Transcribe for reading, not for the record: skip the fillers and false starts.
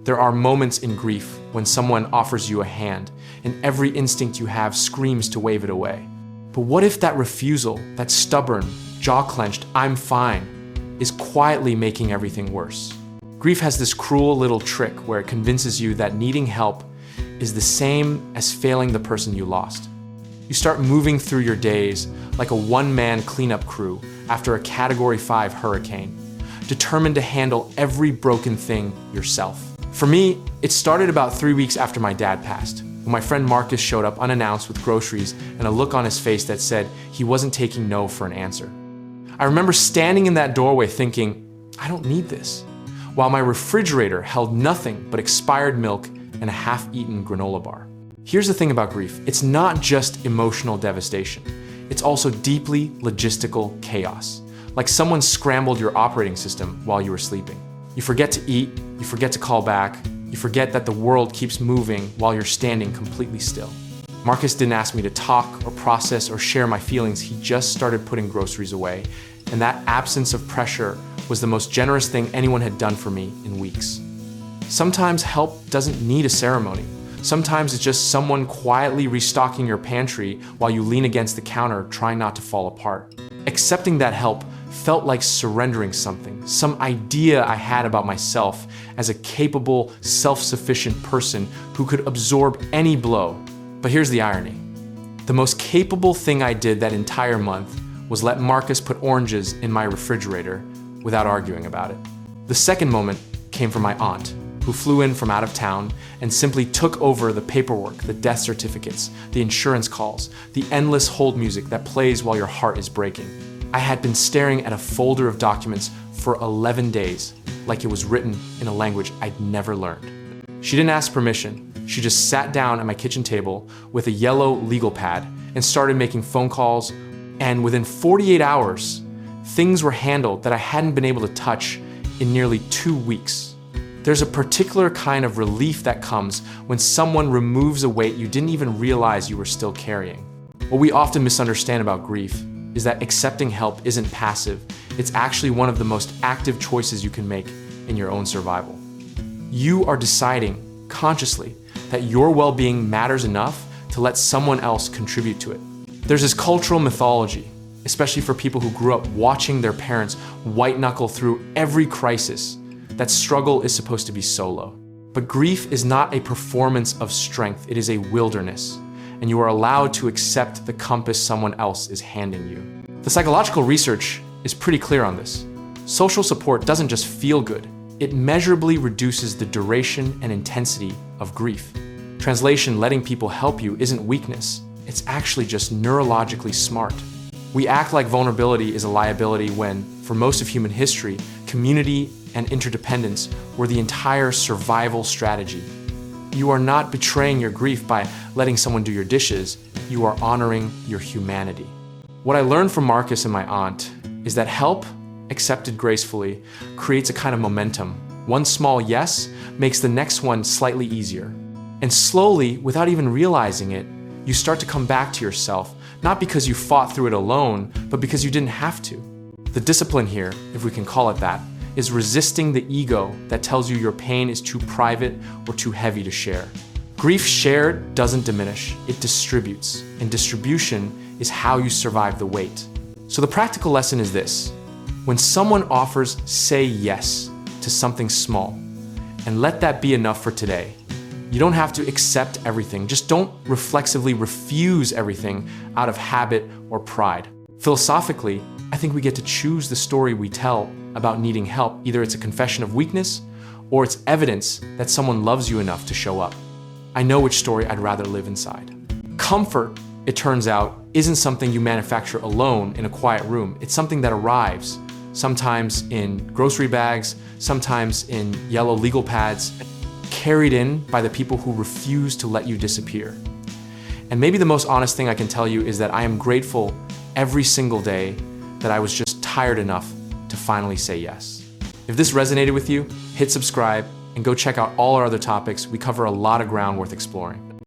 There are moments in grief when someone offers you a hand, and every instinct you have screams to wave it away. But what if that refusal, that stubborn, jaw-clenched, "I'm fine," is quietly making everything worse? Grief has this cruel little trick where it convinces you that needing help is the same as failing the person you lost. You start moving through your days like a one-man cleanup crew after a Category 5 hurricane, determined to handle every broken thing yourself. For me, it started about 3 weeks after my dad passed, when my friend Marcus showed up unannounced with groceries and a look on his face that said he wasn't taking no for an answer. I remember standing in that doorway thinking, I don't need this, while my refrigerator held nothing but expired milk and a half-eaten granola bar. Here's the thing about grief. It's not just emotional devastation. It's also deeply logistical chaos. Like someone scrambled your operating system while you were sleeping. You forget to eat, you forget to call back, you forget that the world keeps moving while you're standing completely still. Marcus didn't ask me to talk or process or share my feelings. He just started putting groceries away. And that absence of pressure was the most generous thing anyone had done for me in weeks. Sometimes help doesn't need a ceremony. Sometimes it's just someone quietly restocking your pantry while you lean against the counter trying not to fall apart. Accepting that help felt like surrendering something, some idea I had about myself as a capable, self-sufficient person who could absorb any blow. But here's the irony. The most capable thing I did that entire month was let Marcus put oranges in my refrigerator without arguing about it. The second moment came from my aunt, who flew in from out of town and simply took over the paperwork, the death certificates, the insurance calls, the endless hold music that plays while your heart is breaking. I had been staring at a folder of documents for 11 days, like it was written in a language I'd never learned. She didn't ask permission. She just sat down at my kitchen table with a yellow legal pad and started making phone calls, and within 48 hours, things were handled that I hadn't been able to touch in nearly 2 weeks. There's a particular kind of relief that comes when someone removes a weight you didn't even realize you were still carrying. What we often misunderstand about grief is that accepting help isn't passive. It's actually one of the most active choices you can make in your own survival. You are deciding consciously that your well-being matters enough to let someone else contribute to it. There's this cultural mythology, especially for people who grew up watching their parents white-knuckle through every crisis, that struggle is supposed to be solo. But grief is not a performance of strength, it is a wilderness, and you are allowed to accept the compass someone else is handing you. The psychological research is pretty clear on this. Social support doesn't just feel good, it measurably reduces the duration and intensity of grief. Translation, letting people help you isn't weakness, it's actually just neurologically smart. We act like vulnerability is a liability when, for most of human history, community and interdependence were the entire survival strategy. You are not betraying your grief by letting someone do your dishes, you are honoring your humanity. What I learned from Marcus and my aunt is that help, accepted gracefully, creates a kind of momentum. One small yes makes the next one slightly easier. And slowly, without even realizing it, you start to come back to yourself, not because you fought through it alone, but because you didn't have to. The discipline here, if we can call it that, is resisting the ego that tells you your pain is too private or too heavy to share. Grief shared doesn't diminish, it distributes, and distribution is how you survive the weight. So the practical lesson is this: when someone offers, say yes to something small, and let that be enough for today. You don't have to accept everything, just don't reflexively refuse everything out of habit or pride. Philosophically, I think we get to choose the story we tell about needing help. Either it's a confession of weakness, or it's evidence that someone loves you enough to show up. I know which story I'd rather live inside. Comfort, it turns out, isn't something you manufacture alone in a quiet room. It's something that arrives, sometimes in grocery bags, sometimes in yellow legal pads, carried in by the people who refuse to let you disappear. And maybe the most honest thing I can tell you is that I am grateful every single day that I was just tired enough to finally say yes. If this resonated with you, hit subscribe and go check out all our other topics. We cover a lot of ground worth exploring.